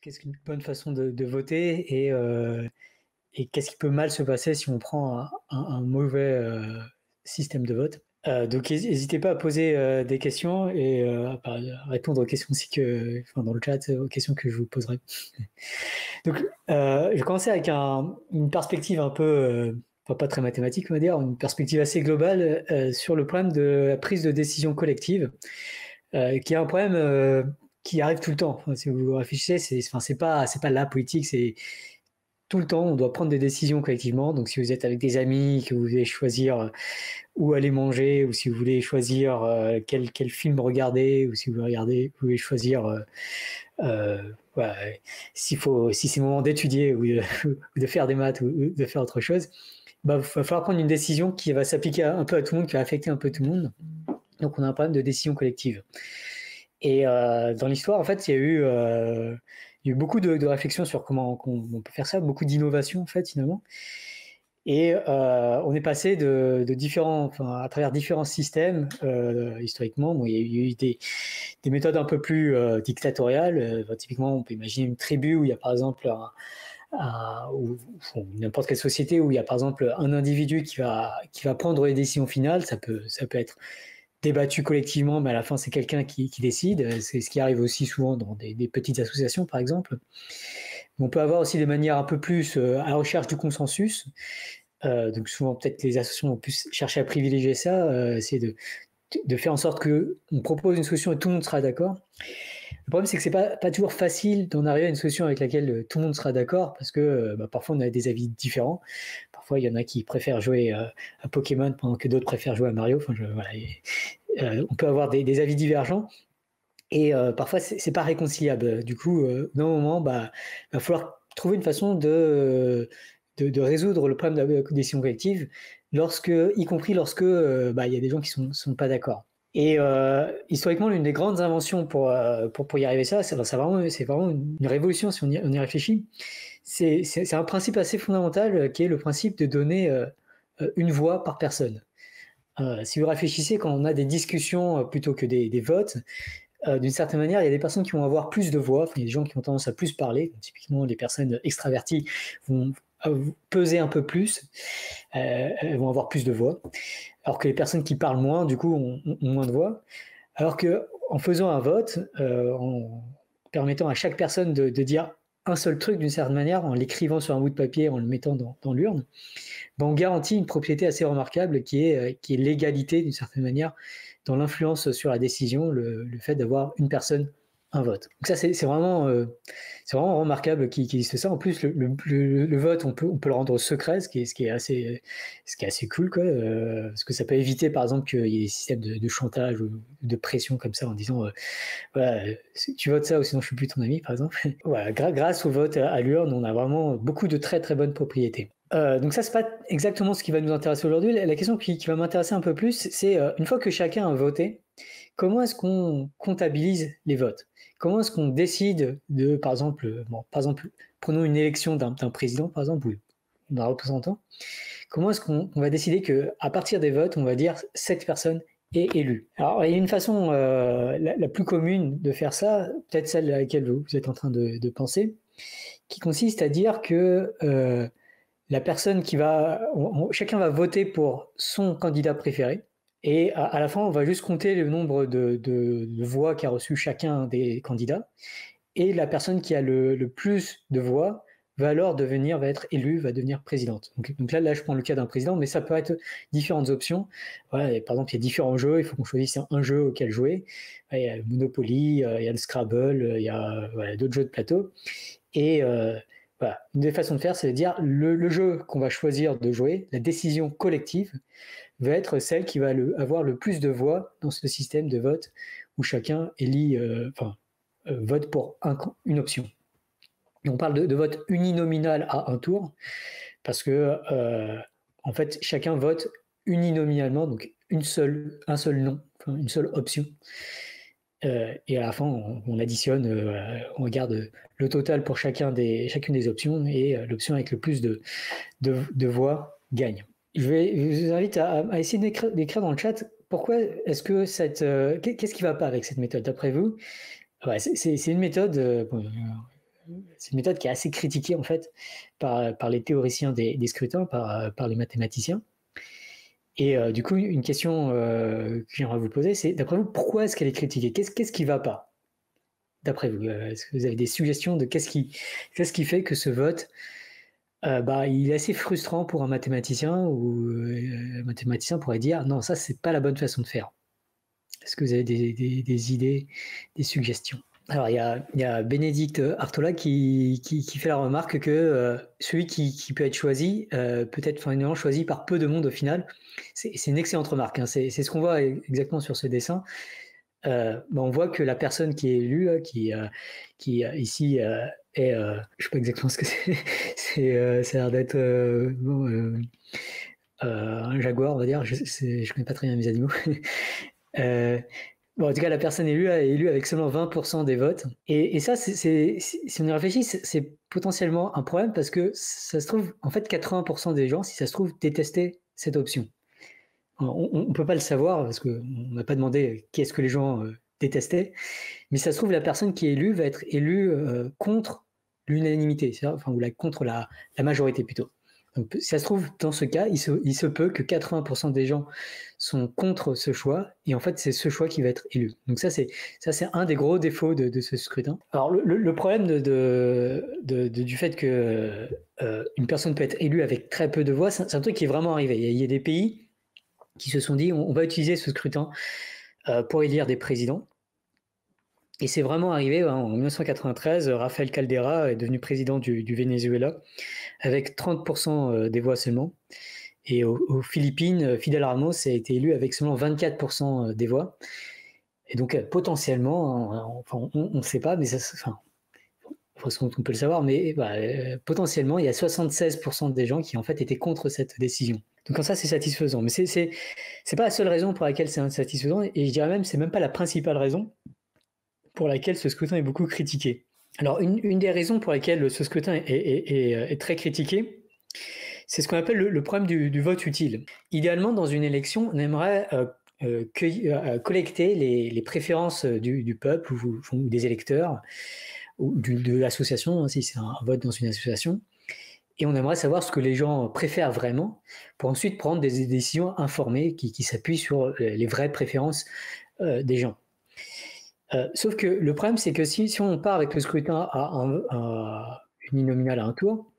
qu'est-ce qu'une bonne façon de voter et qu'est-ce qui peut mal se passer si on prend un mauvais système de vote. Donc n'hésitez pas à poser des questions et à répondre aux questions aussi dans le chat, aux questions que je vous poserai. Donc je vais commencer avec une perspective un peu, pas très mathématique on va dire, une perspective assez globale sur le problème de la prise de décision collective, qui est un problème qui arrive tout le temps. Enfin, si vous réfléchissez, c'est pas la politique, c'est tout le temps, on doit prendre des décisions collectivement. Donc, si vous êtes avec des amis, que vous voulez choisir où aller manger, ou si vous voulez choisir quel film regarder, ou si vous voulez choisir voilà, si c'est le moment d'étudier ou de faire des maths ou de faire autre chose, il va falloir prendre une décision qui va s'appliquer un peu à tout le monde, qui va affecter un peu tout le monde. Donc, on a un problème de décision collective. Et dans l'histoire, en fait, il y a eu beaucoup de réflexions sur comment on peut faire ça, beaucoup d'innovations, en fait, finalement. Et on est passé à travers différents systèmes, historiquement. Bon, il y a eu des méthodes un peu plus dictatoriales. Typiquement, on peut imaginer une tribu où il y a, par exemple, ou n'importe quelle société où il y a, par exemple, un individu qui va prendre les décisions finales. Ça peut être débattu collectivement, mais à la fin, c'est quelqu'un qui décide. C'est ce qui arrive aussi souvent dans des petites associations, par exemple. On peut avoir aussi des manières un peu plus à la recherche du consensus. Donc souvent, peut-être les associations vont plus chercher à privilégier ça, c'est de faire en sorte qu'on propose une solution et tout le monde sera d'accord. Le problème, c'est que c'est pas toujours facile d'en arriver à une solution avec laquelle tout le monde sera d'accord, parce que parfois, on a des avis différents. Parfois, il y en a qui préfèrent jouer à Pokémon pendant que d'autres préfèrent jouer à Mario. Enfin, on peut avoir des avis divergents. Et parfois, c'est pas réconciliable. Du coup, d'un moment, il va falloir trouver une façon de résoudre le problème de la décision collective, y compris lorsque il y a des gens qui sont pas d'accord. Et historiquement, l'une des grandes inventions pour y arriver c'est vraiment une révolution si on y réfléchit. C'est un principe assez fondamental qui est le principe de donner une voix par personne. Si vous réfléchissez, quand on a des discussions plutôt que des votes, d'une certaine manière, il y a des personnes qui vont avoir plus de voix, il y a des gens qui ont tendance à plus parler. Donc, typiquement, les personnes extraverties vont peser un peu plus, elles vont avoir plus de voix, alors que les personnes qui parlent moins, du coup, ont moins de voix. Alors qu'en faisant un vote, en permettant à chaque personne de dire un seul truc d'une certaine manière, en l'écrivant sur un bout de papier, en le mettant dans l'urne, on garantit une propriété assez remarquable qui est l'égalité d'une certaine manière dans l'influence sur la décision, le fait d'avoir une personne, un vote. Donc ça, c'est vraiment remarquable qu'il existe ça. En plus, le vote, on peut le rendre secret, ce qui est assez cool, quoi, parce que ça peut éviter, par exemple, qu'il y ait des systèmes de chantage ou de pression comme ça en disant voilà, tu votes ça ou sinon je suis plus ton ami, par exemple. Voilà, grâce au vote à l'urne, on a vraiment beaucoup de très très bonnes propriétés. Donc ça, c'est pas exactement ce qui va nous intéresser aujourd'hui. La question qui va m'intéresser un peu plus, c'est une fois que chacun a voté, comment est-ce qu'on comptabilise les votes? Comment est-ce qu'on décide par exemple, prenons une élection d'un président, par exemple, ou d'un représentant. Comment est-ce qu'on va décider qu'à partir des votes, on va dire cette personne est élue? Alors, il y a une façon la plus commune de faire ça, peut-être celle à laquelle vous êtes en train de penser, qui consiste à dire que la personne chacun va voter pour son candidat préféré, et à la fin, on va juste compter le nombre de voix qu'a reçu chacun des candidats, et la personne qui a le plus de voix va être élue, va devenir présidente. Donc là, je prends le cas d'un président, mais ça peut être différentes options. Voilà, par exemple, il y a différents jeux, il faut qu'on choisisse un jeu auquel jouer. Il y a le Monopoly, il y a le Scrabble, il y a d'autres jeux de plateau. Et voilà, une des façons de faire, c'est de dire le jeu qu'on va choisir de jouer, la décision collective, va être celle qui va avoir le plus de voix dans ce système de vote où chacun vote pour une option. Et on parle de vote uninominal à un tour parce que en fait chacun vote uninominalement, donc un seul nom, une seule option. Et à la fin, on additionne, on regarde le total pour chacune des options, et l'option avec le plus de voix gagne. Je vous invite à essayer d'écrire dans le chat pourquoi est-ce que qu'est-ce qui ne va pas avec cette méthode d'après vous? Ouais, c'est une méthode c'est une méthode qui est assez critiquée en fait par les théoriciens des scrutins, par les mathématiciens. Et du coup, une question que j'aimerais vous poser, c'est d'après vous, pourquoi est-ce qu'elle est critiquée? Qu'est-ce qui ne va pas, d'après vous? Est-ce que vous avez des suggestions de qu'est-ce qui fait que ce vote, il est assez frustrant pour un mathématicien, ou un mathématicien pourrait dire non, ça, c'est pas la bonne façon de faire. Est-ce que vous avez des idées, des suggestions? Alors, il y a Bénédicte Artola qui fait la remarque que celui qui peut être choisi peut être finalement choisi par peu de monde au final. C'est une excellente remarque, hein. C'est ce qu'on voit exactement sur ce dessin. On voit que la personne qui est élue, qui ici est, je ne sais pas exactement ce que c'est, ça a l'air d'être un jaguar, on va dire. Je ne connais pas très bien mes animaux. En tout cas, la personne élue est élue avec seulement 20% des votes. Et ça, si on y réfléchit, c'est potentiellement un problème parce que ça se trouve, en fait, 80% des gens, si ça se trouve, détestaient cette option. On ne peut pas le savoir parce qu'on n'a pas demandé qu'est-ce que les gens détestaient, mais ça se trouve, la personne qui est élue va être élue contre l'unanimité, ou contre la majorité plutôt. Donc, si ça se trouve, dans ce cas, il se peut que 80% des gens sont contre ce choix, et en fait, c'est ce choix qui va être élu. Donc ça, c'est un des gros défauts de ce scrutin. Alors, le problème du fait que une personne peut être élue avec très peu de voix, c'est un truc qui est vraiment arrivé. Il y a des pays qui se sont dit, on va utiliser ce scrutin pour élire des présidents. Et c'est vraiment arrivé en 1993, Rafael Caldera est devenu président du Venezuela avec 30% des voix seulement. Et aux Philippines, Fidel Ramos a été élu avec seulement 24% des voix. Et donc potentiellement, on ne sait pas, mais on peut le savoir, mais potentiellement, il y a 76% des gens qui en fait étaient contre cette décision. Donc ça, c'est satisfaisant. Mais c'est pas la seule raison pour laquelle c'est insatisfaisant, et je dirais même c'est même pas la principale raison pour laquelle ce scrutin est beaucoup critiqué. Alors, une des raisons pour lesquelles ce scrutin est très critiqué, c'est ce qu'on appelle le problème du vote utile. Idéalement, dans une élection, on aimerait collecter les préférences du peuple ou des électeurs ou de l'association, hein, si c'est un vote dans une association. Et on aimerait savoir ce que les gens préfèrent vraiment pour ensuite prendre des décisions informées qui s'appuient sur les vraies préférences des gens. Sauf que le problème, c'est que si on part avec le scrutin à uninominal à un tour,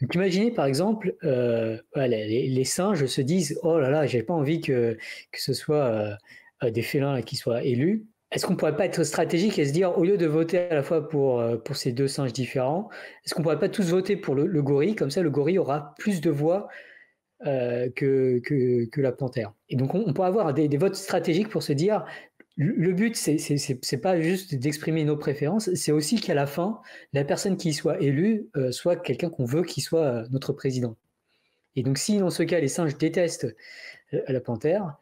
donc imaginez par exemple, les singes se disent « Oh là là, j'ai pas envie que ce soit des félins là, qui soient élus ». Est-ce qu'on pourrait pas être stratégique et se dire, au lieu de voter à la fois pour ces deux singes différents, est-ce qu'on pourrait pas tous voter pour le gorille? Comme ça, le gorille aura plus de voix que la panthère. Et donc, on pourrait avoir des votes stratégiques pour se dire, le but, c'est pas juste d'exprimer nos préférences, c'est aussi qu'à la fin, la personne qui soit élue soit quelqu'un qu'on veut qui soit notre président. Et donc, si dans ce cas, les singes détestent la panthère,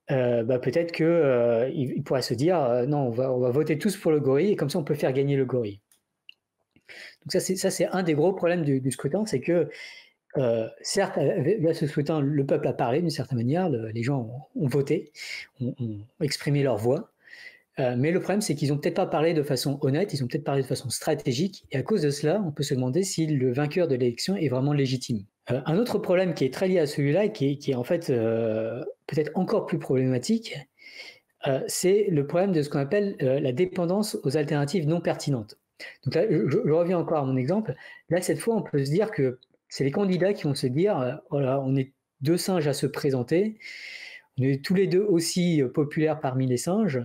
peut-être qu'il pourrait se dire non, on va voter tous pour le gorille, et comme ça, on peut faire gagner le gorille. Donc ça, c'est un des gros problèmes du scrutin, c'est que certes, à ce scrutin, le peuple a parlé d'une certaine manière, les gens ont voté, ont exprimé leur voix, mais le problème, c'est qu'ils n'ont peut-être pas parlé de façon honnête, ils ont peut-être parlé de façon stratégique, et à cause de cela, on peut se demander si le vainqueur de l'élection est vraiment légitime. Un autre problème qui est très lié à celui-là, et qui est en fait peut-être encore plus problématique, c'est le problème de ce qu'on appelle la dépendance aux alternatives non pertinentes. Donc là, je reviens encore à mon exemple. Là, cette fois, on peut se dire que c'est les candidats qui vont se dire voilà, on est deux singes à se présenter, on est tous les deux aussi populaires parmi les singes.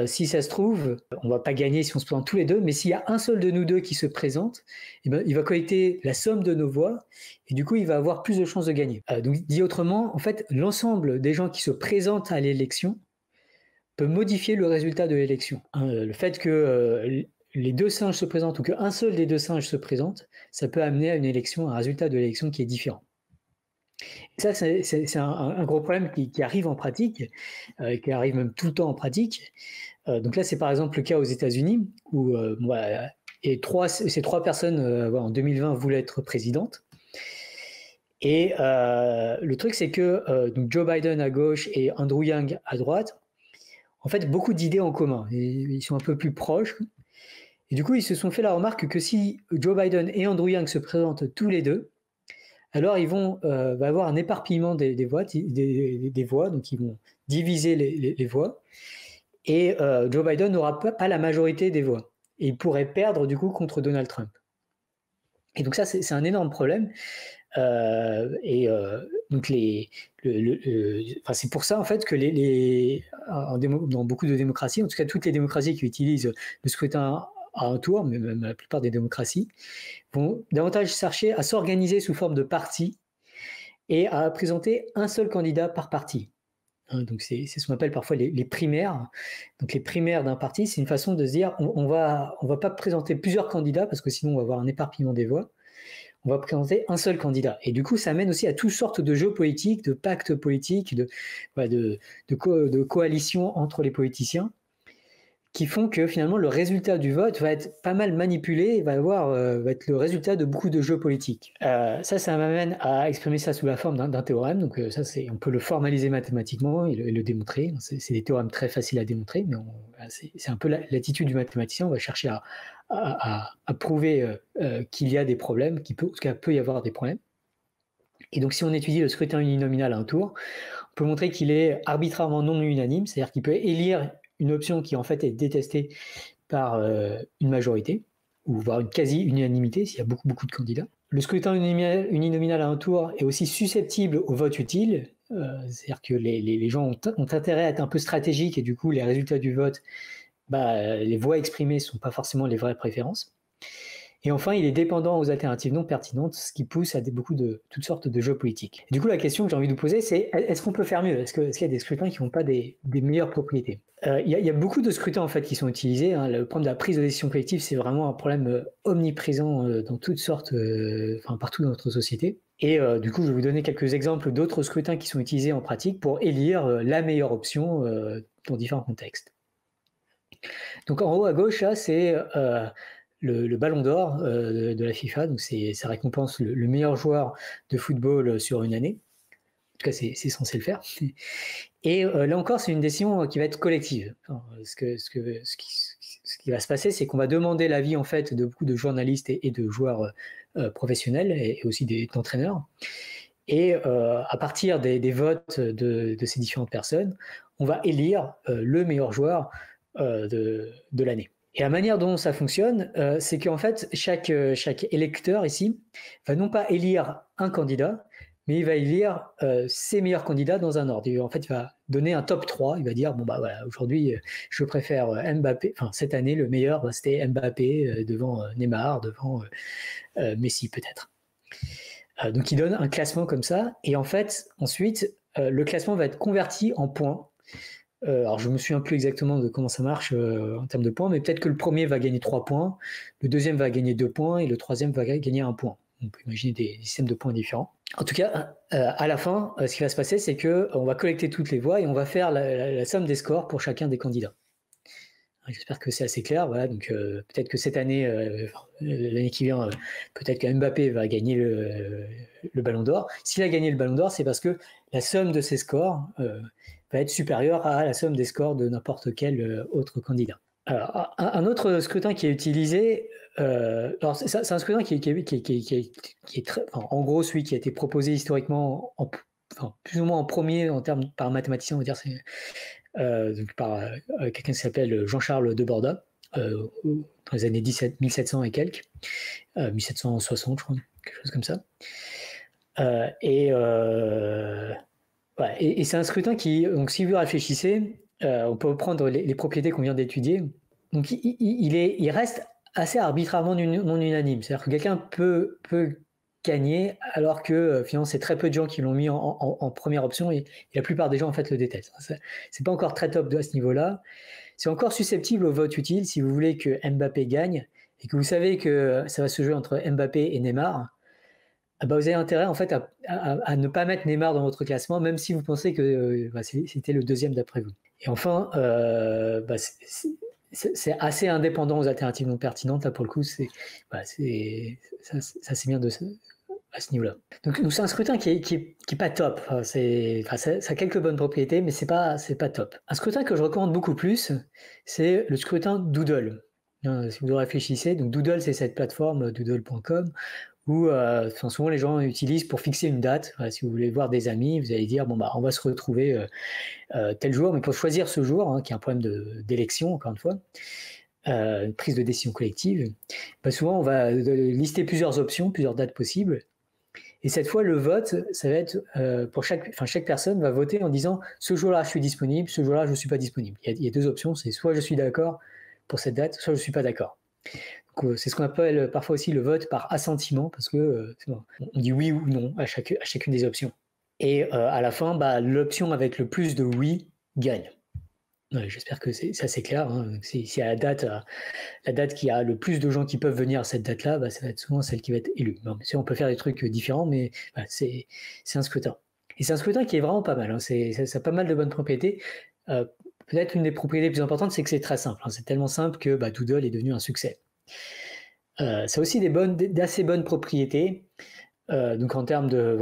Si ça se trouve, on ne va pas gagner si on se présente tous les deux, mais s'il y a un seul de nous deux qui se présente, il va collecter la somme de nos voix et du coup, il va avoir plus de chances de gagner. Donc, dit autrement, en fait, l'ensemble des gens qui se présentent à l'élection peut modifier le résultat de l'élection. Le fait que les deux singes se présentent ou qu'un seul des deux singes se présente, ça peut amener à une élection, un résultat de l'élection qui est différent. Et ça, c'est un gros problème qui arrive en pratique, qui arrive même tout le temps en pratique. Donc là, c'est par exemple le cas aux États-Unis où ces trois personnes en 2020 voulaient être présidentes. Et le truc, c'est que donc Joe Biden à gauche et Andrew Yang à droite, en fait, beaucoup d'idées en commun. Ils sont un peu plus proches. Et du coup, ils se sont fait la remarque que si Joe Biden et Andrew Yang se présentent tous les deux, alors ils vont va avoir un éparpillement des voix, donc ils vont diviser les voix, et Joe Biden n'aura pas la majorité des voix. Et il pourrait perdre du coup contre Donald Trump. Et donc ça, c'est un énorme problème. Donc c'est pour ça en fait que dans beaucoup de démocraties, en tout cas toutes les démocraties qui utilisent le scrutin à un tour, mais même la plupart des démocraties, vont davantage chercher à s'organiser sous forme de parti et à présenter un seul candidat par parti. Donc c'est ce qu'on appelle parfois les primaires. Donc les primaires d'un parti, c'est une façon de se dire on va pas présenter plusieurs candidats parce que sinon on va avoir un éparpillement des voix. On va présenter un seul candidat. Et du coup, ça amène aussi à toutes sortes de jeux politiques, de pactes politiques, de coalitions entre les politiciens, qui font que finalement le résultat du vote va être pas mal manipulé et va être le résultat de beaucoup de jeux politiques. Ça m'amène à exprimer ça sous la forme d'un théorème. Donc ça, on peut le formaliser mathématiquement et le démontrer. C'est des théorèmes très faciles à démontrer, mais c'est un peu l'attitude du mathématicien. On va chercher à prouver qu'il y a des problèmes, en tout cas peut y avoir des problèmes. Et donc si on étudie le scrutin uninominal à un tour, on peut montrer qu'il est arbitrairement non unanime, c'est-à-dire qu'il peut élire une option qui en fait est détestée par une majorité, ou voire une quasi-unanimité s'il y a beaucoup de candidats. Le scrutin uninominal à un tour est aussi susceptible au vote utile, c'est-à-dire que les gens ont intérêt à être un peu stratégiques et du coup les résultats du vote, les voix exprimées ne sont pas forcément les vraies préférences. Et enfin, il est dépendant aux alternatives non pertinentes, ce qui pousse à toutes sortes de jeux politiques. Et du coup, la question que j'ai envie de vous poser, c'est est-ce qu'on peut faire mieux? Est-ce qu'il y a des scrutins qui n'ont pas des meilleures propriétés? Il y a beaucoup de scrutins en fait qui sont utilisés. Le problème de la prise de décision collective, c'est vraiment un problème omniprésent dans toutes sortes, partout dans notre société. Et du coup, je vais vous donner quelques exemples d'autres scrutins qui sont utilisés en pratique pour élire la meilleure option dans différents contextes. Donc en haut à gauche, là, c'est le ballon d'or de la FIFA, donc ça récompense le meilleur joueur de football sur une année. En tout cas, c'est censé le faire. Et là encore, c'est une décision qui va être collective. Alors, ce qui va se passer, c'est qu'on va demander l'avis en fait de beaucoup de journalistes et de joueurs professionnels et aussi d'entraîneurs. Et à partir des votes de ces différentes personnes, on va élire le meilleur joueur de l'année. Et la manière dont ça fonctionne, c'est qu'en fait, chaque électeur ici va non pas élire un candidat, mais il va élire ses meilleurs candidats dans un ordre. En fait, il va donner un top 3. Il va dire, voilà, aujourd'hui, je préfère Mbappé. Enfin, cette année, le meilleur, c'était Mbappé devant Neymar, devant Messi peut-être. Donc, il donne un classement comme ça. Et en fait, ensuite, le classement va être converti en points. Alors, je me souviens plus exactement de comment ça marche en termes de points, mais peut-être que le premier va gagner 3 points, le deuxième va gagner 2 points et le troisième va gagner 1 point. On peut imaginer des systèmes de points différents. En tout cas, à la fin, ce qui va se passer, c'est qu'on va collecter toutes les voix et on va faire la somme des scores pour chacun des candidats. J'espère que c'est assez clair. Voilà, donc peut-être que cette année, l'année qui vient, peut-être que Mbappé va gagner le Ballon d'Or. S'il a gagné le Ballon d'Or, c'est parce que la somme de ses scores va être supérieure à la somme des scores de n'importe quel autre candidat. Alors, un autre scrutin qui est utilisé, alors c'est un scrutin qui est très, en gros celui qui a été proposé historiquement, plus ou moins en premier en termes par un mathématicien, on va dire, c'est donc par quelqu'un qui s'appelle Jean-Charles de Borda, dans les années 1700 et quelques, 1760 je crois, quelque chose comme ça. Et c'est un scrutin qui, donc si vous réfléchissez, on peut reprendre les propriétés qu'on vient d'étudier. Donc il reste assez arbitrairement non unanime. C'est-à-dire que quelqu'un peut gagner alors que finalement c'est très peu de gens qui l'ont mis en première option et la plupart des gens en fait le détestent. C'est pas encore très top à ce niveau-là. C'est encore susceptible au vote utile si vous voulez que Mbappé gagne et que vous savez que ça va se jouer entre Mbappé et Neymar. Vous avez intérêt en fait à ne pas mettre Neymar dans votre classement, même si vous pensez que c'était le deuxième d'après vous. Et enfin, c'est assez indépendant aux alternatives non pertinentes. Là, pour le coup, ça c'est bien à ce niveau-là. Donc c'est un scrutin qui est pas top. Ça a quelques bonnes propriétés, mais c'est pas top. Un scrutin que je recommande beaucoup plus, c'est le scrutin Doodle. Si vous réfléchissez, donc Doodle, c'est cette plateforme doodle.com où souvent les gens utilisent pour fixer une date. Si vous voulez voir des amis, vous allez dire bon bah on va se retrouver tel jour, mais pour choisir ce jour, qui est un problème d'élection encore une fois, prise de décision collective, souvent on va lister plusieurs options, plusieurs dates possibles. Et cette fois, le vote, ça va être pour chaque personne va voter en disant ce jour-là je suis disponible, ce jour-là je ne suis pas disponible. Il y a deux options, c'est soit je suis d'accord pour cette date, soit je ne suis pas d'accord. C'est ce qu'on appelle parfois aussi le vote par assentiment, parce que on dit oui ou non à chacune des options. Et à la fin, l'option avec le plus de oui gagne. Ouais, j'espère que c'est assez clair. Si à la date qui a le plus de gens qui peuvent venir à cette date-là, ça va être souvent celle qui va être élue. Bon, bien sûr, on peut faire des trucs différents, mais c'est un scrutin. Et c'est un scrutin qui est vraiment pas mal. Ça a pas mal de bonnes propriétés. Peut-être une des propriétés les plus importantes, c'est que c'est très simple. C'est tellement simple que Doodle est devenu un succès. Ça a aussi d'assez bonnes propriétés. Donc en termes de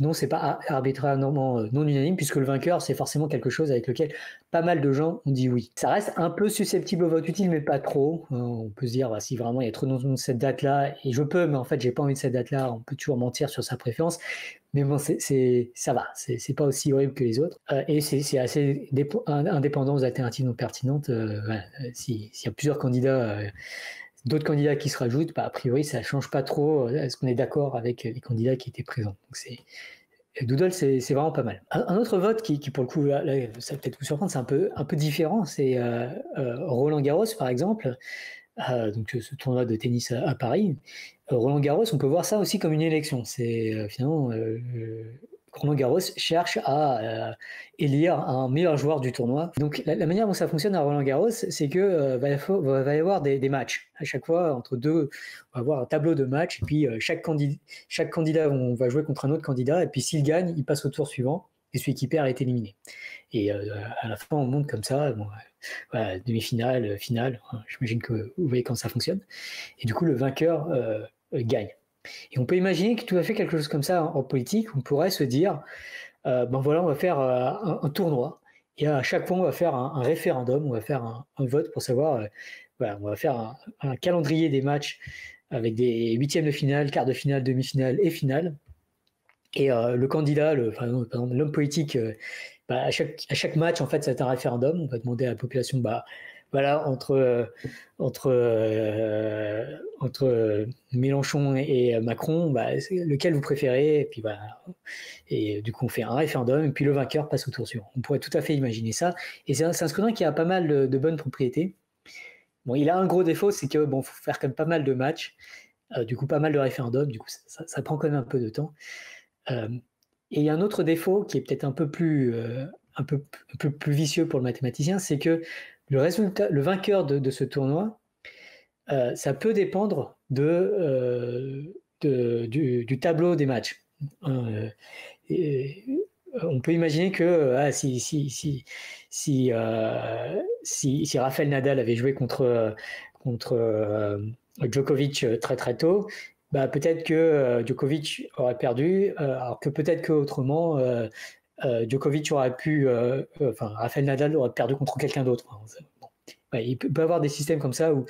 non, c'est pas arbitrairement non unanime, puisque le vainqueur, c'est forcément quelque chose avec lequel pas mal de gens ont dit oui. Ça reste un peu susceptible au vote utile, mais pas trop. On peut se dire si vraiment il y a trop de noms de cette date-là, et je peux, mais en fait j'ai pas envie de cette date-là, on peut toujours mentir sur sa préférence. Mais bon, ça va, c'est pas aussi horrible que les autres. Et c'est assez indépendant aux alternatives non pertinentes. S'il y a plusieurs candidats, d'autres candidats qui se rajoutent, a priori, ça ne change pas trop. Est-ce qu'on est d'accord avec les candidats qui étaient présents? Donc Doodle, c'est vraiment pas mal. Un autre vote qui pour le coup, là, ça va peut-être vous surprendre, c'est un peu différent. C'est Roland Garros, par exemple. Donc ce tournoi de tennis à Paris. Roland Garros, on peut voir ça aussi comme une élection. C'est finalement Roland Garros cherche à élire un meilleur joueur du tournoi. Donc la manière dont ça fonctionne à Roland Garros, c'est que va y avoir des matchs. À chaque fois, entre deux, on va avoir un tableau de matchs, et puis chaque candidat va jouer contre un autre candidat, et puis s'il gagne, il passe au tour suivant, et celui qui perd est éliminé. Et à la fin, on monte comme ça, demi-finale, finale, j'imagine que vous voyez quand ça fonctionne. Et du coup, le vainqueur gagne. Et on peut imaginer que tout à fait quelque chose comme ça en politique, on pourrait se dire, on va faire un tournoi, et à chaque fois on va faire un référendum, on va faire un vote pour savoir, on va faire un calendrier des matchs avec des huitièmes de finale, quarts de finale, demi-finale et finale. Et le candidat, l'homme politique, à chaque match, en fait, c'est un référendum. On va demander à la population, entre Mélenchon et Macron, lequel vous préférez, et puis et du coup on fait un référendum, et puis le vainqueur passe au tour suivant. On pourrait tout à fait imaginer ça, et c'est un scrutin qui a pas mal de bonnes propriétés. Bon, il a un gros défaut, c'est que faut faire quand même pas mal de matchs, du coup pas mal de référendums, du coup ça prend quand même un peu de temps. Et il y a un autre défaut qui est peut-être un peu plus vicieux pour le mathématicien, c'est que le vainqueur de ce tournoi, ça peut dépendre du tableau des matchs. On peut imaginer que si Rafael Nadal avait joué contre Djokovic très très tôt, peut-être que Djokovic aurait perdu, alors que peut-être qu'autrement, Djokovic aurait pu, Rafael Nadal aurait perdu contre quelqu'un d'autre. Bon. Il peut y avoir des systèmes comme ça où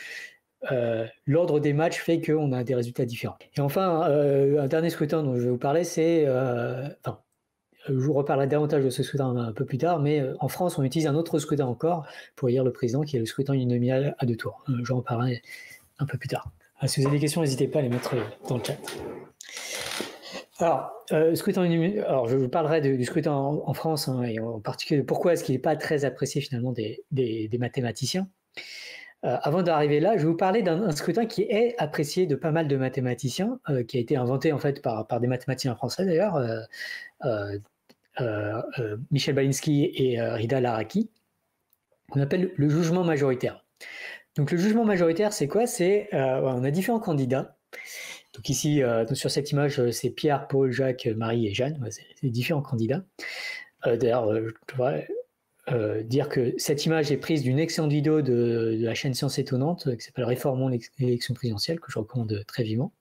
l'ordre des matchs fait qu'on a des résultats différents. Et enfin, un dernier scrutin dont je vais vous parler, c'est... je vous reparlerai davantage de ce scrutin un peu plus tard, mais en France, on utilise un autre scrutin encore pour élire le président, qui est le scrutin uninominal à 2 tours. J'en reparlerai un peu plus tard. Si vous avez des questions, n'hésitez pas à les mettre dans le chat. Alors, je vous parlerai du scrutin en France, et en particulier de pourquoi est-ce qu'il n'est pas très apprécié finalement des mathématiciens. Avant d'arriver là, je vais vous parler d'un scrutin qui est apprécié de pas mal de mathématiciens, qui a été inventé en fait par des mathématiciens français d'ailleurs, Michel Balinski et Rida Laraki, qu'on appelle le jugement majoritaire. Donc le jugement majoritaire, c'est quoi? On a différents candidats. Donc ici, sur cette image, c'est Pierre, Paul, Jacques, Marie et Jeanne. C'est différents candidats. D'ailleurs, je devrais dire que cette image est prise d'une excellente vidéo de la chaîne Science Étonnante qui s'appelle Réformons l'élection présidentielle, que je recommande très vivement.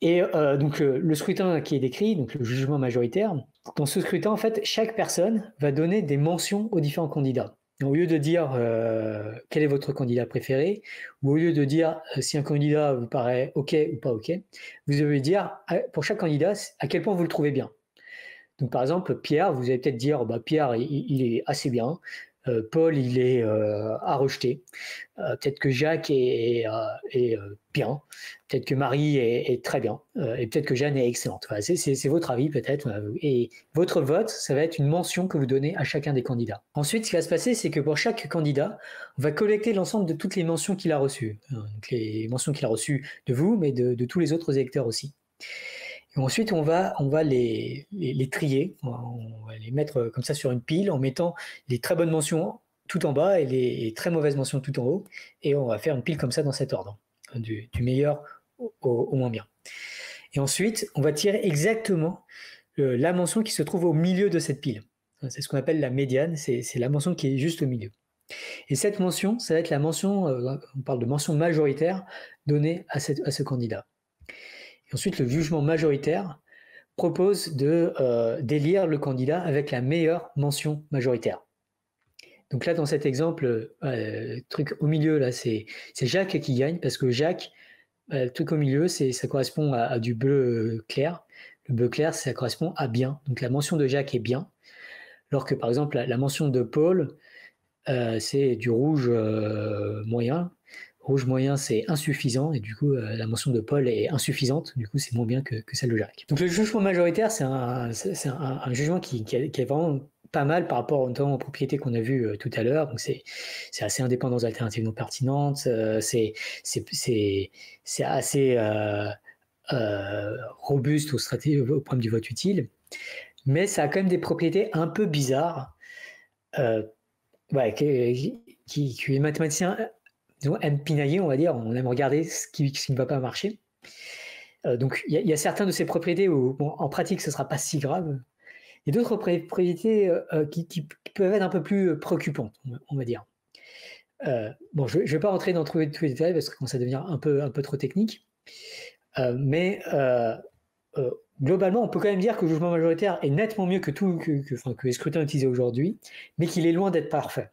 Et donc le scrutin qui est décrit, donc le jugement majoritaire, dans ce scrutin, en fait, chaque personne va donner des mentions aux différents candidats. Au lieu de dire quel est votre candidat préféré, ou au lieu de dire si un candidat vous paraît OK ou pas OK, vous devez dire pour chaque candidat à quel point vous le trouvez bien. Donc par exemple, Pierre, vous allez peut-être dire Pierre, il est assez bien. Paul, il est à rejeter. Peut-être que Jacques est bien. Peut-être que Marie est très bien. Et peut-être que Jeanne est excellente. Voilà, c'est votre avis peut-être. Et votre vote, ça va être une mention que vous donnez à chacun des candidats. Ensuite, ce qui va se passer, c'est que pour chaque candidat, on va collecter l'ensemble de toutes les mentions qu'il a reçues. Donc les mentions qu'il a reçues de vous, mais de tous les autres électeurs aussi. Et ensuite, on va les trier, on va les mettre comme ça sur une pile en mettant les très bonnes mentions tout en bas et les très mauvaises mentions tout en haut. Et on va faire une pile comme ça dans cet ordre, du meilleur au moins bien. Et ensuite, on va tirer exactement la mention qui se trouve au milieu de cette pile. C'est ce qu'on appelle la médiane, c'est la mention qui est juste au milieu. Et cette mention, ça va être la mention, on parle de mention majoritaire donnée à ce candidat. Et ensuite, le jugement majoritaire propose d'élire le candidat avec la meilleure mention majoritaire. Donc là, dans cet exemple, le truc au milieu, là, c'est Jacques qui gagne, parce que Jacques, le truc au milieu, ça correspond à du bleu clair. Le bleu clair, ça correspond à bien. Donc la mention de Jacques est bien, alors que par exemple, la mention de Paul, c'est du rouge moyen. Rouge moyen, c'est insuffisant, et du coup, la mention de Paul est insuffisante, du coup, c'est moins bien que celle de Jacques. Donc le jugement majoritaire, c'est un jugement qui est vraiment pas mal par rapport notamment aux propriétés qu'on a vues tout à l'heure. Donc c'est assez indépendant aux alternatives non pertinentes, c'est assez robuste au problème du vote utile, mais ça a quand même des propriétés un peu bizarres, qui les mathématiciens aiment pinailler, on va dire, on aime regarder ce qui ne va pas marcher. Donc il y a certaines de ces propriétés où en pratique ce ne sera pas si grave. Il y a d'autres propriétés qui peuvent être un peu plus préoccupantes, on va dire. Je ne vais pas rentrer dans tous les détails parce que ça devient un peu trop technique. Mais globalement, on peut quand même dire que le jugement majoritaire est nettement mieux que les scrutins utilisés aujourd'hui, mais qu'il est loin d'être parfait.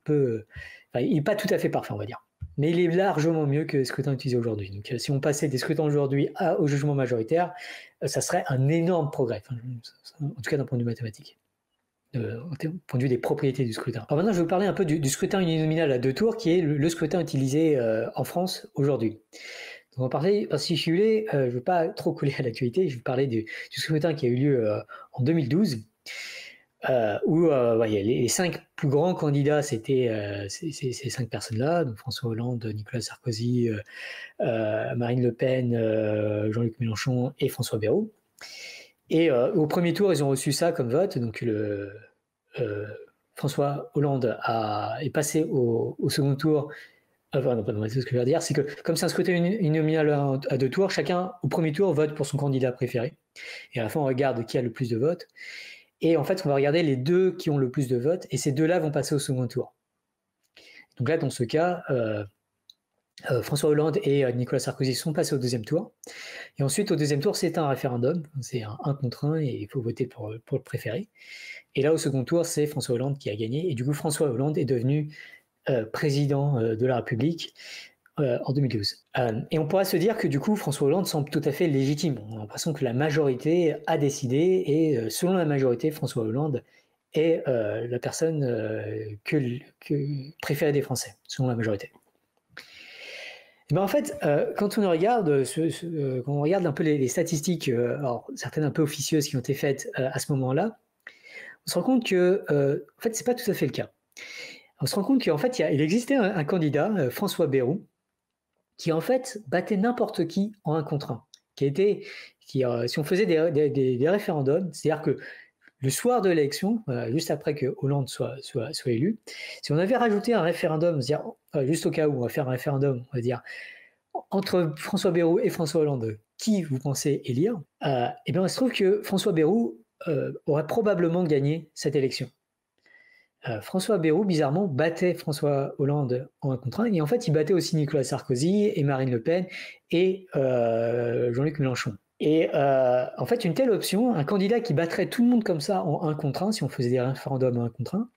Il n'est pas tout à fait parfait, on va dire. Mais il est largement mieux que les scrutins utilisés aujourd'hui. Donc si on passait des scrutins aujourd'hui au jugement majoritaire, ça serait un énorme progrès, en tout cas d'un point de vue mathématique, au point de vue des propriétés du scrutin. Alors maintenant, je vais vous parler un peu du scrutin uninominal à 2 tours, qui est le scrutin utilisé en France aujourd'hui. Donc on va parler, si je voulais, je ne veux pas trop coller à l'actualité, je vais vous parler du scrutin qui a eu lieu en 2012, où les 5 plus grands candidats, c'était ces 5 personnes-là, donc François Hollande, Nicolas Sarkozy, Marine Le Pen, Jean-Luc Mélenchon et François Bayrou. Et au premier tour, ils ont reçu ça comme vote, donc François Hollande est passé au second tour. Ce que je veux dire, c'est que comme c'est un scrutin uninominal à 2 tours, chacun au premier tour vote pour son candidat préféré. Et à la fin, on regarde qui a le plus de votes. Et en fait, on va regarder les 2 qui ont le plus de votes, et ces 2-là vont passer au second tour. Donc là, dans ce cas, François Hollande et Nicolas Sarkozy sont passés au deuxième tour. Et ensuite, au deuxième tour, c'est un référendum. C'est un 1 contre 1 et il faut voter pour le préféré. Et là, au second tour, c'est François Hollande qui a gagné. Et du coup, François Hollande est devenu président de la République en 2012. Et on pourrait se dire que du coup, François Hollande semble tout à fait légitime. On a l'impression que la majorité a décidé et selon la majorité, François Hollande est la personne préférée des Français, selon la majorité. Et ben en fait, quand on regarde un peu les statistiques, alors certaines un peu officieuses qui ont été faites à ce moment-là, on se rend compte que en fait, c'est pas tout à fait le cas. On se rend compte qu'en fait, il existait un candidat, François Bayrou, qui en fait battait n'importe qui en 1 contre 1. Si on faisait des référendums, c'est-à-dire que le soir de l'élection, juste après que Hollande soit élu, si on avait rajouté un référendum, c'est-à-dire juste au cas où on va faire un référendum, on va dire entre François Bayrou et François Hollande, qui vous pensez élire, et bien il se trouve que François Bayrou aurait probablement gagné cette élection. François Bayrou, bizarrement, battait François Hollande en 1 contre 1, et en fait, il battait aussi Nicolas Sarkozy et Marine Le Pen et Jean-Luc Mélenchon. Et en fait, une telle option, un candidat qui battrait tout le monde comme ça en 1 contre 1, si on faisait des référendums en 1 contre 1,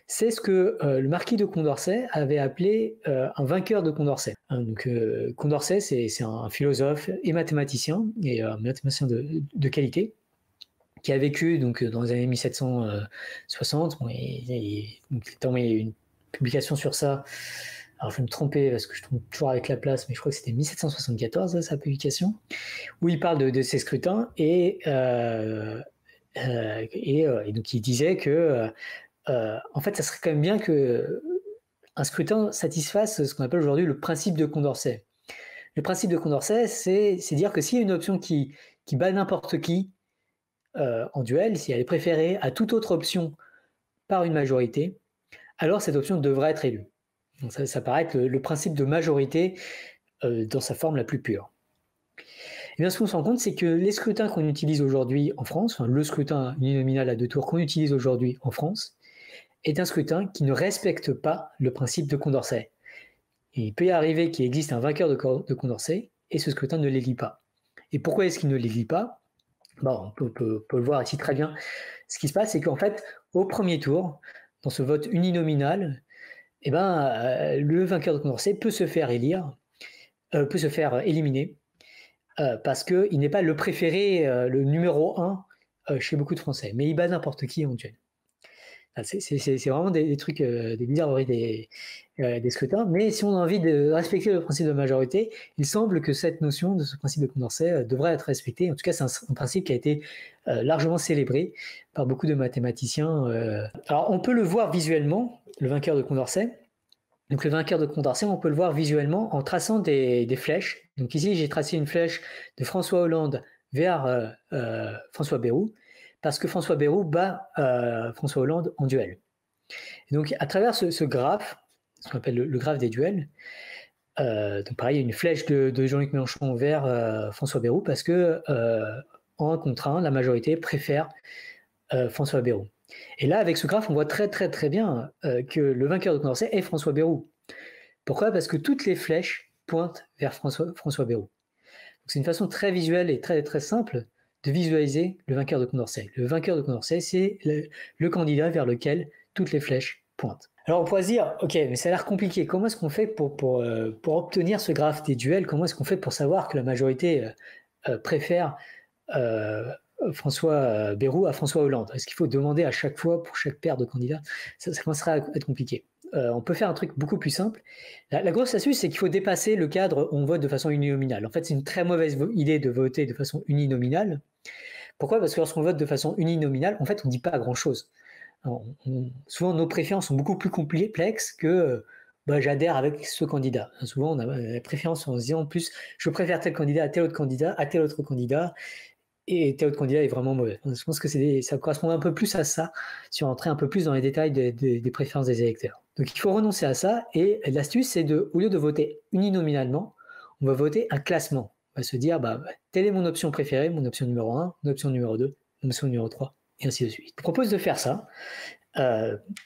c'est ce que le marquis de Condorcet avait appelé un vainqueur de Condorcet. Hein, donc Condorcet, c'est un philosophe et mathématicien, et un mathématicien de qualité, qui a vécu donc, dans les années 1760. Bon, donc, il y a eu une publication sur ça. Alors je vais me tromper parce que je trompe toujours avec la place, mais je crois que c'était 1774 sa publication, où il parle de ces scrutins, et donc il disait que en fait, ça serait quand même bien que un scrutin satisfasse ce qu'on appelle aujourd'hui le principe de Condorcet. Le principe de Condorcet, c'est dire que s'il y a une option qui bat n'importe qui en duel, si elle est préférée à toute autre option par une majorité, alors cette option devrait être élue. Donc ça paraît être le principe de majorité dans sa forme la plus pure. Et bien, ce qu'on se rend compte, c'est que les scrutins qu'on utilise aujourd'hui en France, enfin, le scrutin uninominal à 2 tours qu'on utilise aujourd'hui en France, est un scrutin qui ne respecte pas le principe de Condorcet. Et il peut y arriver qu'il existe un vainqueur de Condorcet, et ce scrutin ne l'élit pas. Et pourquoi est-ce qu'il ne l'élit pas? Bon, on peut le voir ici très bien. Ce qui se passe, c'est qu'en fait, au premier tour, dans ce vote uninominal, eh ben, le vainqueur de Condorcet peut se faire élire, peut se faire éliminer, parce qu'il n'est pas le préféré, le numéro 1 chez beaucoup de Français, mais il bat n'importe qui en duel. C'est vraiment des trucs, des bizarreries des scrutins, mais si on a envie de respecter le principe de majorité, il semble que cette notion de ce principe de Condorcet devrait être respectée. En tout cas, c'est un principe qui a été largement célébré par beaucoup de mathématiciens. Alors, on peut le voir visuellement, le vainqueur de Condorcet. Donc, le vainqueur de Condorcet, on peut le voir visuellement en traçant des flèches. Donc ici, j'ai tracé une flèche de François Hollande vers François Bayrou, parce que François Bayrou bat François Hollande en duel. Et donc, à travers ce graphe, ce qu'on appelle le graphe des duels, donc pareil, il y a une flèche de Jean-Luc Mélenchon vers François Bayrou, parce que en 1 contre 1, la majorité préfère François Bayrou. Et là, avec ce graphe, on voit très très très bien que le vainqueur de Condorcet est François Bayrou. Pourquoi? Parce que toutes les flèches pointent vers François Bayrou. C'est une façon très visuelle et très très simple de visualiser le vainqueur de Condorcet. Le vainqueur de Condorcet, c'est le candidat vers lequel toutes les flèches pointent. Alors on pourrait se dire, ok, mais ça a l'air compliqué. Comment est-ce qu'on fait pour obtenir ce graphe des duels? Comment est-ce qu'on fait pour savoir que la majorité préfère François Bayrou à François Hollande? Est-ce qu'il faut demander à chaque fois pour chaque paire de candidats? Ça commencerait à être compliqué. On peut faire un truc beaucoup plus simple. La grosse astuce, c'est qu'il faut dépasser le cadre où on vote de façon uninominale. En fait, c'est une très mauvaise idée de voter de façon uninominale. Pourquoi? Parce que lorsqu'on vote de façon uninominale, en fait, on ne dit pas grand-chose. Souvent, nos préférences sont beaucoup plus complexes que j'adhère avec ce candidat. Souvent, on a la préférence en se disant en plus, je préfère tel candidat à tel autre candidat, à tel autre candidat, et tel autre candidat est vraiment mauvais. Je pense que ça correspond un peu plus à ça, si on rentrait un peu plus dans les détails des préférences des électeurs. Donc il faut renoncer à ça, et l'astuce, c'est au lieu de voter uninominalement, on va voter un classement. On va se dire, telle est mon option préférée, mon option numéro 1, mon option numéro 2, mon option numéro 3, et ainsi de suite. Je propose de faire ça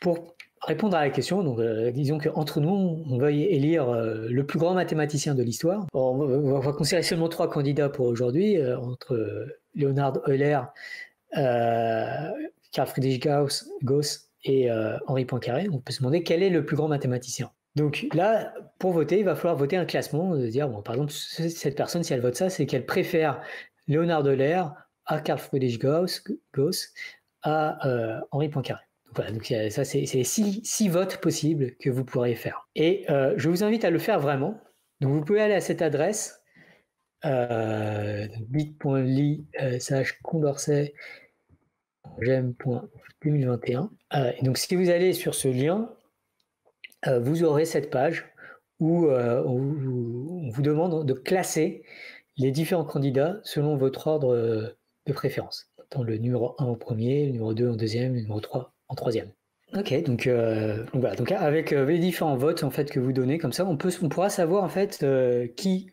pour répondre à la question. Donc, disons qu'entre nous, on va élire le plus grand mathématicien de l'histoire. On va considérer seulement 3 candidats pour aujourd'hui, entre Leonhard Euler, Carl Friedrich Gauss et Henri Poincaré. On peut se demander quel est le plus grand mathématicien. Donc là, pour voter, il va falloir voter un classement, de dire, par exemple, cette personne, si elle vote ça, c'est qu'elle préfère Leonhard Euler à Carl Friedrich Gauss à Henri Poincaré. Voilà, donc ça, c'est 6 votes possibles que vous pourrez faire. Et je vous invite à le faire vraiment. Donc vous pouvez aller à cette adresse, bit.ly/Condorcet gem.2021. Et donc si vous allez sur ce lien, vous aurez cette page où on vous demande de classer les différents candidats selon votre ordre de préférence. Dans le numéro 1 en premier, le numéro 2 en deuxième, le numéro 3 en troisième. Ok, donc voilà. Donc avec les différents votes en fait que vous donnez, comme ça, on pourra savoir en fait qui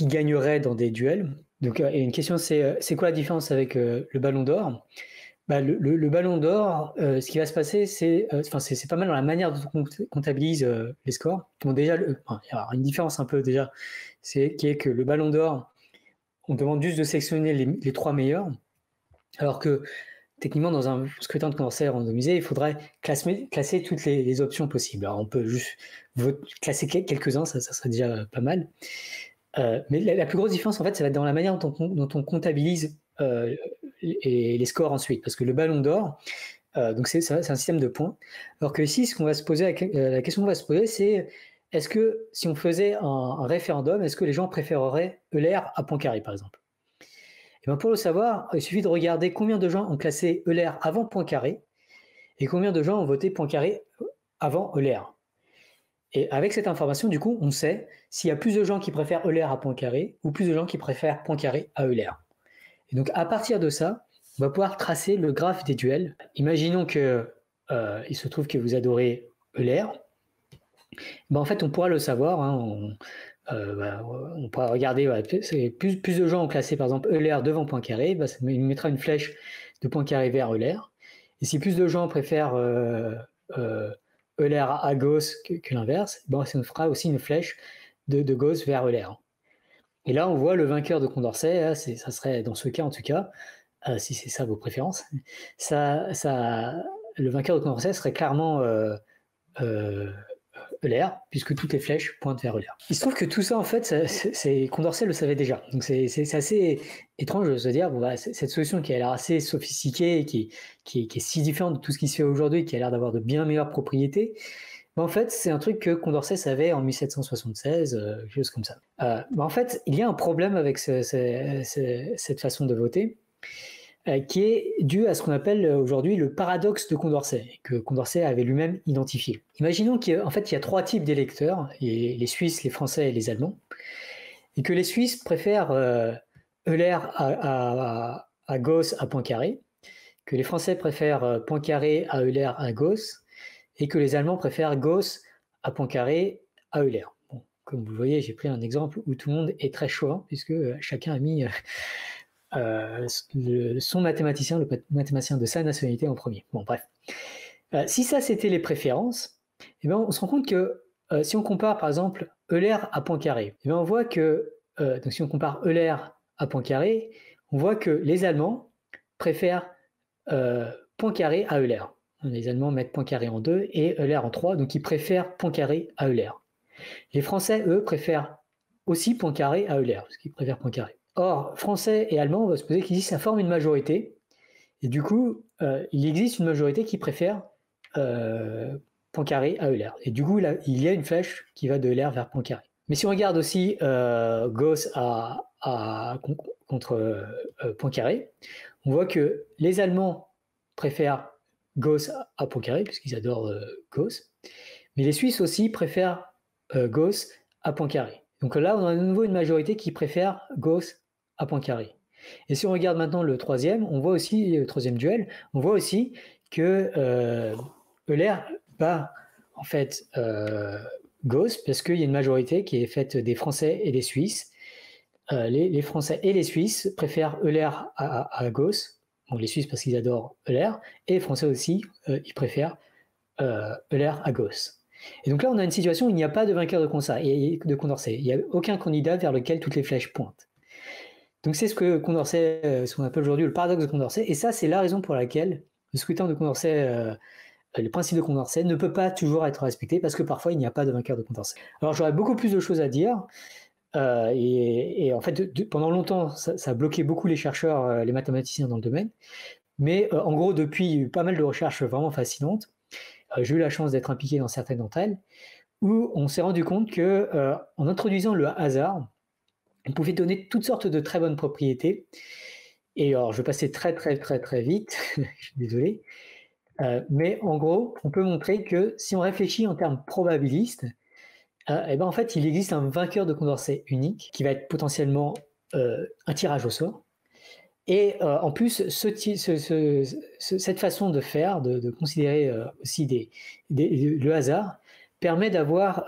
gagnerait dans des duels. Donc et une question, c'est quoi la différence avec le Ballon d'Or? Le Ballon d'Or, ce qui va se passer, c'est pas mal dans la manière dont on comptabilise les scores. Bon, déjà, il y a une différence un peu déjà, qui est que le Ballon d'Or, on demande juste de sélectionner les 3 meilleurs, alors que techniquement, dans un scrutin de Condorcet randomisé, il faudrait classer toutes les options possibles. Alors, on peut juste classer quelques-uns, ça serait déjà pas mal. Mais la plus grosse différence, en fait, ça va être dans la manière dont on comptabilise les scores ensuite. Parce que le Ballon d'Or, donc c'est un système de points. Alors que ici, la question qu'on va se poser, c'est est-ce que si on faisait un référendum, est-ce que les gens préféreraient Euler à Poincaré, par exemple? Et bien pour le savoir, il suffit de regarder combien de gens ont classé Euler avant Poincaré et combien de gens ont voté Poincaré avant Euler. Et avec cette information, du coup, on sait s'il y a plus de gens qui préfèrent Euler à Poincaré ou plus de gens qui préfèrent Poincaré à Euler. Et donc, à partir de ça, on va pouvoir tracer le graphe des duels. Imaginons que il se trouve que vous adorez Euler. Ben, en fait, on pourra le savoir. Hein, on pourra regarder, plus de gens ont classé par exemple Euler devant Poincaré, ça nous mettra une flèche de Poincaré vers Euler. Et si plus de gens préfèrent Euler à Gauss que l'inverse, ça nous fera aussi une flèche de Gauss vers Euler. Et là, on voit le vainqueur de Condorcet, là, ça serait dans ce cas en tout cas, si c'est ça vos préférences, le vainqueur de Condorcet serait clairement Euler, puisque toutes les flèches pointent vers Euler. Il se trouve que tout ça, en fait, Condorcet le savait déjà. Donc c'est assez étrange de se dire, cette solution qui a l'air assez sophistiquée, qui est si différente de tout ce qui se fait aujourd'hui, qui a l'air d'avoir de bien meilleures propriétés, en fait, c'est un truc que Condorcet savait en 1776, quelque chose comme ça. En fait, il y a un problème avec cette façon de voter, qui est dû à ce qu'on appelle aujourd'hui le paradoxe de Condorcet, que Condorcet avait lui-même identifié. Imaginons qu'en fait, il y a 3 types d'électeurs, les Suisses, les Français et les Allemands, et que les Suisses préfèrent Euler à Gauss à Poincaré, que les Français préfèrent Poincaré à Euler à Gauss, et que les Allemands préfèrent Gauss à Poincaré à Euler. Bon, comme vous le voyez, j'ai pris un exemple où tout le monde est très chauvin, puisque chacun a mis son mathématicien, le mathématicien de sa nationalité en premier. Bon, bref. Si ça, c'était les préférences, on se rend compte que si on compare, par exemple, Euler à Poincaré, on voit que, donc si on compare Euler à Poincaré, on voit que les Allemands préfèrent Poincaré à Euler. Les Allemands mettent Poincaré en 2 et Euler en 3, donc ils préfèrent Poincaré à Euler. Les Français, eux, préfèrent aussi Poincaré à Euler, parce qu'ils préfèrent Poincaré. Or, Français et Allemands, on va se poser qu'ici, ça forme une majorité, et du coup, il existe une majorité qui préfère Poincaré à Euler. Et du coup, là, il y a une flèche qui va de Euler vers Poincaré. Mais si on regarde aussi Gauss contre Poincaré, on voit que les Allemands préfèrent Gauss à Poincaré, puisqu'ils adorent Gauss. Mais les Suisses aussi préfèrent Gauss à Poincaré. Donc là, on a de nouveau une majorité qui préfère Gauss à Poincaré. Et si on regarde maintenant le troisième, on voit aussi, le troisième duel, on voit aussi que Euler bat en fait Gauss, parce qu'il y a une majorité qui est faite des Français et des Suisses. Les Français et les Suisses préfèrent Euler à Gauss. Bon, les Suisses parce qu'ils adorent Euler, et les Français aussi, ils préfèrent Euler à Gauss. Et donc là, on a une situation où il n'y a pas de vainqueur de Condorcet. Il n'y a aucun candidat vers lequel toutes les flèches pointent. Donc c'est ce que Condorcet, ce qu'on appelle aujourd'hui le paradoxe de Condorcet, et ça, c'est la raison pour laquelle le scrutin de Condorcet, le principe de Condorcet ne peut pas toujours être respecté, parce que parfois, il n'y a pas de vainqueur de Condorcet. Alors j'aurais beaucoup plus de choses à dire, et en fait, pendant longtemps, ça a bloqué beaucoup les chercheurs, les mathématiciens dans le domaine. Mais en gros, depuis, il y a eu pas mal de recherches vraiment fascinantes. J'ai eu la chance d'être impliqué dans certaines d'entre elles, où on s'est rendu compte que, en introduisant le hasard, on pouvait donner toutes sortes de très bonnes propriétés. Et alors, je vais passer très vite, je suis désolé. Mais en gros, on peut montrer que si on réfléchit en termes probabilistes, en fait, il existe un vainqueur de Condorcet unique qui va être potentiellement un tirage au sort. Et en plus, cette façon de faire, de considérer aussi le hasard, permet d'avoir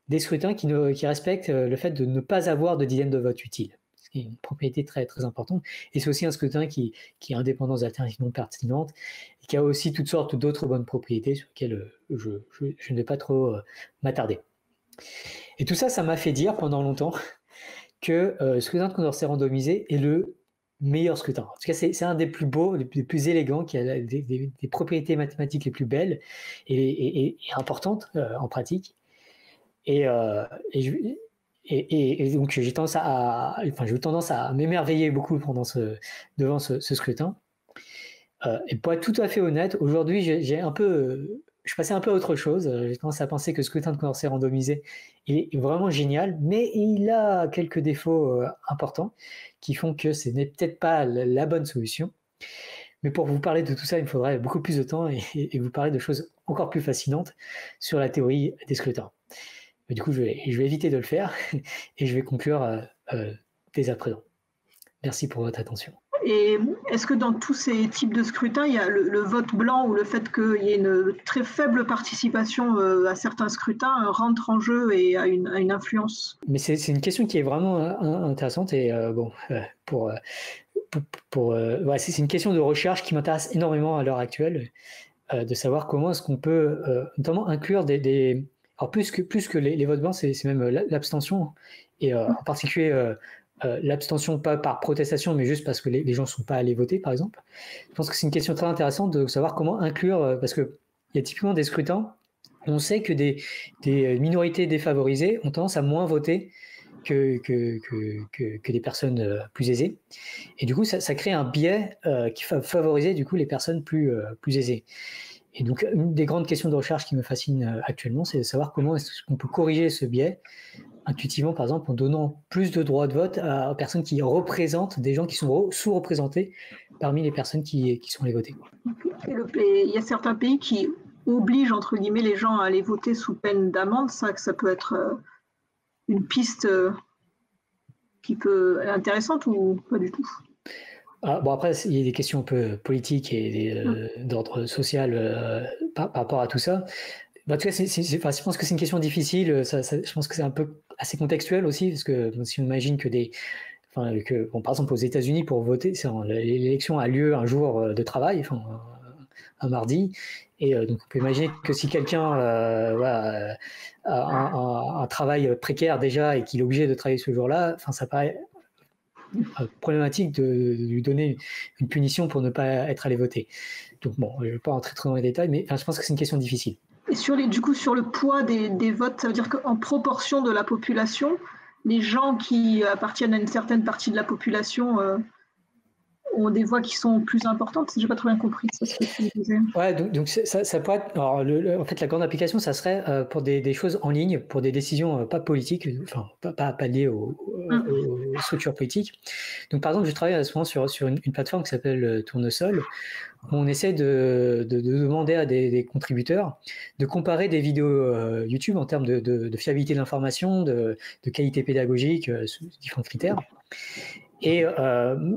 des scrutins qui respectent le fait de ne pas avoir de dizaines de votes utiles. C'est une propriété très importante. Et c'est aussi un scrutin qui est indépendant des alternatives non pertinentes et qui a aussi toutes sortes d'autres bonnes propriétés sur lesquelles je ne vais pas trop m'attarder. Et tout ça, ça m'a fait dire pendant longtemps que le scrutin de Condorcet randomisé est le meilleur scrutin. En tout cas, c'est un des plus beaux, des plus élégants, qui a des propriétés mathématiques les plus belles et importantes en pratique. Et donc j'ai eu tendance à m'émerveiller beaucoup devant ce scrutin. Et pour être tout à fait honnête, aujourd'hui, je suis passé un peu à autre chose. J'ai tendance à penser que le scrutin de Condorcet randomisé est vraiment génial, mais il a quelques défauts importants qui font que ce n'est peut-être pas la bonne solution. Mais pour vous parler de tout ça, il me faudrait beaucoup plus de temps et vous parler de choses encore plus fascinantes sur la théorie des scrutins. Mais du coup, je vais éviter de le faire et je vais conclure dès à présent. Merci pour votre attention. Et est-ce que dans tous ces types de scrutins, il y a le vote blanc ou le fait qu'il y ait une très faible participation à certains scrutins rentre en jeu et a une influence? Mais c'est une question qui est vraiment intéressante et c'est une question de recherche qui m'intéresse énormément à l'heure actuelle, de savoir comment est-ce qu'on peut notamment inclure alors plus que les votes blancs, c'est même l'abstention, et en particulier l'abstention pas par protestation, mais juste parce que les gens ne sont pas allés voter, par exemple. Je pense que c'est une question très intéressante de savoir comment inclure, parce qu'il y a typiquement des scrutins, on sait que des minorités défavorisées ont tendance à moins voter que des personnes plus aisées. Et du coup, ça crée un biais qui va favoriser du coup les personnes plus aisées. Et donc, une des grandes questions de recherche qui me fascine actuellement, c'est de savoir comment est-ce qu'on peut corriger ce biais intuitivement, par exemple, en donnant plus de droits de vote aux personnes qui représentent des gens qui sont sous-représentés parmi les personnes qui sont allées voter. Il y a certains pays qui obligent, entre guillemets, les gens à aller voter sous peine d'amende. Ça peut être une piste qui peut être intéressante ou pas du tout? Bon, après, il y a des questions un peu politiques et d'ordre social par rapport à tout ça. En tout cas, je pense que c'est une question difficile. Je pense que c'est un peu assez contextuel aussi, parce que si on imagine que par exemple, aux États-Unis, pour voter, l'élection a lieu un jour de travail, un mardi, et donc on peut imaginer que si quelqu'un a un travail précaire déjà et qu'il est obligé de travailler ce jour-là, ça paraît problématique de lui donner une punition pour ne pas être allé voter. Donc bon, je ne vais pas rentrer trop dans les détails, mais je pense que c'est une question difficile. Et sur le poids des votes, ça veut dire qu'en proportion de la population, les gens qui appartiennent à une certaine partie de la population ont des voix qui sont plus importantes. J'ai pas trop bien compris ce que tu disais. Ouais, donc ça pourrait être. Alors, en fait, la grande application, ça serait pour des choses en ligne, pour des décisions pas politiques, pas liées aux structures politiques. Donc, par exemple, je travaille à ce moment sur une plateforme qui s'appelle Tournesol, où on essaie de demander à des contributeurs de comparer des vidéos YouTube en termes de fiabilité de l'information, de qualité pédagogique, sous différents critères. Et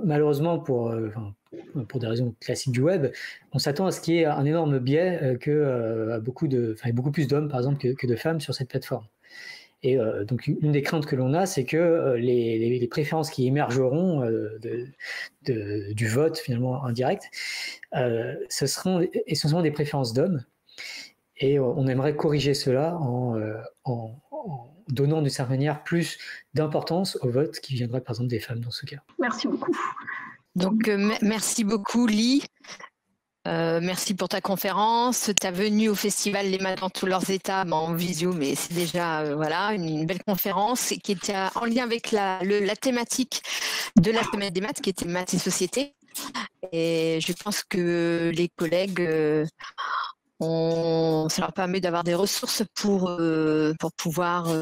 malheureusement, pour des raisons classiques du web, on s'attend à ce qu'il y ait un énorme biais beaucoup plus d'hommes, par exemple, que de femmes sur cette plateforme. Et donc, une des craintes que l'on a, c'est que les préférences qui émergeront du vote, finalement, indirect, ce seront essentiellement des préférences d'hommes. Et on aimerait corriger cela en donnant d'une certaine manière plus d'importance au vote qui viendrait par exemple des femmes dans ce cas. Merci beaucoup. Donc merci beaucoup Lee. Merci pour ta conférence, ta venue au festival Les Maths dans tous leurs états en visio, mais c'est déjà une belle conférence qui était en lien avec la thématique de la semaine des maths qui était maths et société. Et je pense que les collègues ça leur permet d'avoir des ressources pour pouvoir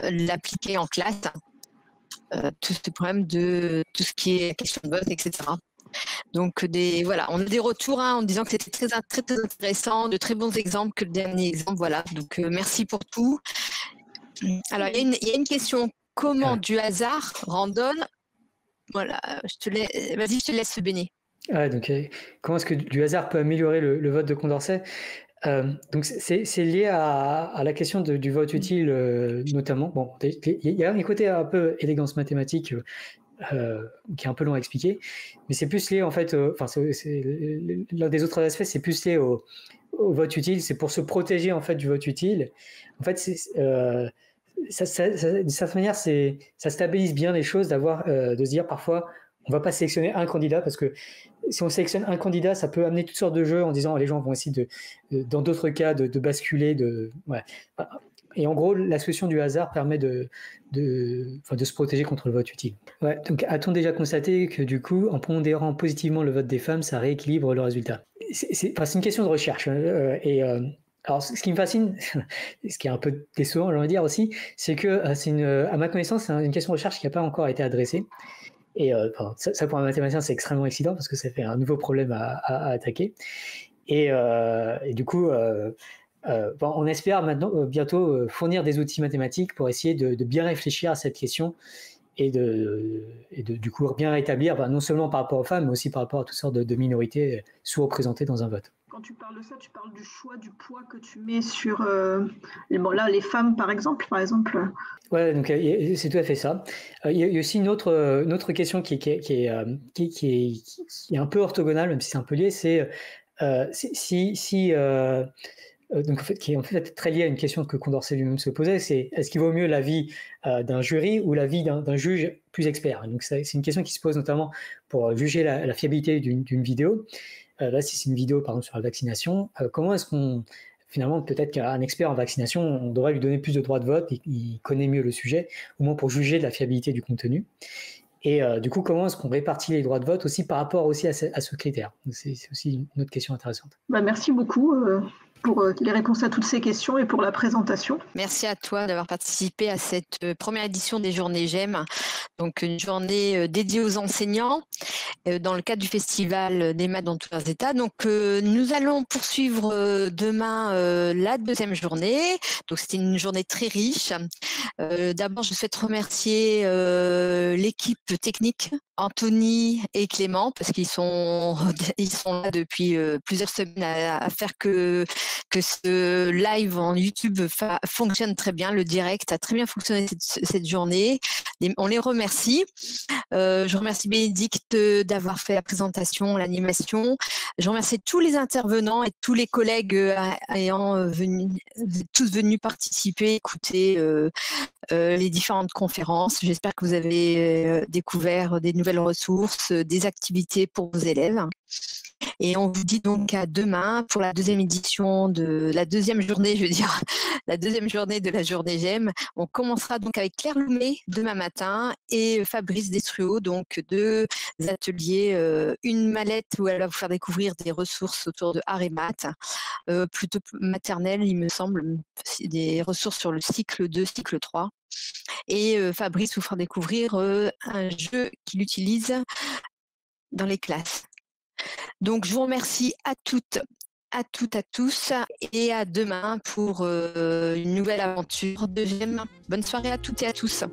l'appliquer en classe, tout ce problème de tout ce qui est question de vote, etc. Donc on a des retours en disant que c'était très, très, très intéressant, de très bons exemples, que le dernier exemple, voilà. Donc merci pour tout. Alors il y a une question, comment du hasard random, voilà, vas-y, je te laisse Béné. Donc, comment est-ce que du hasard peut améliorer le vote de Condorcet? Donc c'est lié à la question du vote utile notamment. Bon, il y a un côté un peu élégance mathématique qui est un peu long à expliquer, mais c'est plus lié en fait. L'un des autres aspects, c'est plus lié au vote utile. C'est pour se protéger en fait du vote utile. En fait, d'une certaine manière, ça stabilise bien les choses de se dire parfois on va pas sélectionner un candidat parce que si on sélectionne un candidat, ça peut amener toutes sortes de jeux en disant les gens vont essayer dans d'autres cas de basculer. Ouais. Et en gros, la solution du hasard permet de se protéger contre le vote utile. Ouais, donc, a-t-on déjà constaté que du coup, en pondérant positivement le vote des femmes, ça rééquilibre le résultat? C'est une question de recherche. Alors, ce qui me fascine, ce qui est un peu décevant, j'ai envie de dire aussi, c'est que à ma connaissance, c'est une question de recherche qui n'a pas encore été adressée. Et ça, pour un mathématicien, c'est extrêmement excitant parce que ça fait un nouveau problème à attaquer. Et du coup, on espère maintenant bientôt fournir des outils mathématiques pour essayer de bien réfléchir à cette question et du coup bien rétablir, non seulement par rapport aux femmes, mais aussi par rapport à toutes sortes de minorités sous-représentées dans un vote. Quand tu parles de ça, tu parles du choix du poids que tu mets sur les femmes, par exemple. Ouais, donc c'est tout à fait ça. Il y a aussi une autre question qui est un peu orthogonale, même si c'est un peu lié, c'est donc en fait, qui est en fait très lié à une question que Condorcet lui-même se posait, c'est est-ce qu'il vaut mieux l'avis d'un jury ou l'avis d'un juge plus expert? Donc c'est une question qui se pose notamment pour juger la fiabilité d'une vidéo. Là, si c'est une vidéo par exemple sur la vaccination, comment est-ce qu'on finalement peut-être qu'un expert en vaccination, on devrait lui donner plus de droits de vote, il connaît mieux le sujet, au moins pour juger de la fiabilité du contenu. Et du coup, comment est-ce qu'on répartit les droits de vote aussi par rapport aussi à ce critère? C'est aussi une autre question intéressante. Merci beaucoup pour les réponses à toutes ces questions et pour la présentation. Merci à toi d'avoir participé à cette première édition des Journées GEM, donc une journée dédiée aux enseignants dans le cadre du festival des maths dans tous leurs états. Donc nous allons poursuivre demain la deuxième journée. Donc c'était une journée très riche. D'abord, je souhaite remercier l'équipe technique, Anthony et Clément, parce qu'ils sont là depuis plusieurs semaines à faire que ce live en YouTube fonctionne très bien. Le direct a très bien fonctionné cette journée. On les remercie. Je remercie Bénédicte d'avoir fait la présentation, l'animation. Je remercie tous les intervenants et tous les collègues tous venus participer, écouter les différentes conférences. J'espère que vous avez découvert des nouvelles ressources, des activités pour vos élèves. Et on vous dit donc à demain pour la deuxième édition de la deuxième journée, la deuxième journée de la journée GEM. On commencera donc avec Claire Loumet demain matin et Fabrice Destruau, donc deux ateliers, une mallette où elle va vous faire découvrir des ressources autour de art et maths, plutôt maternelle, il me semble, des ressources sur le cycle 2, cycle 3. Et Fabrice vous fera découvrir un jeu qu'il utilise dans les classes. Donc, je vous remercie à toutes, à tous et à demain pour une nouvelle aventure de GEM. Bonne soirée à toutes et à tous.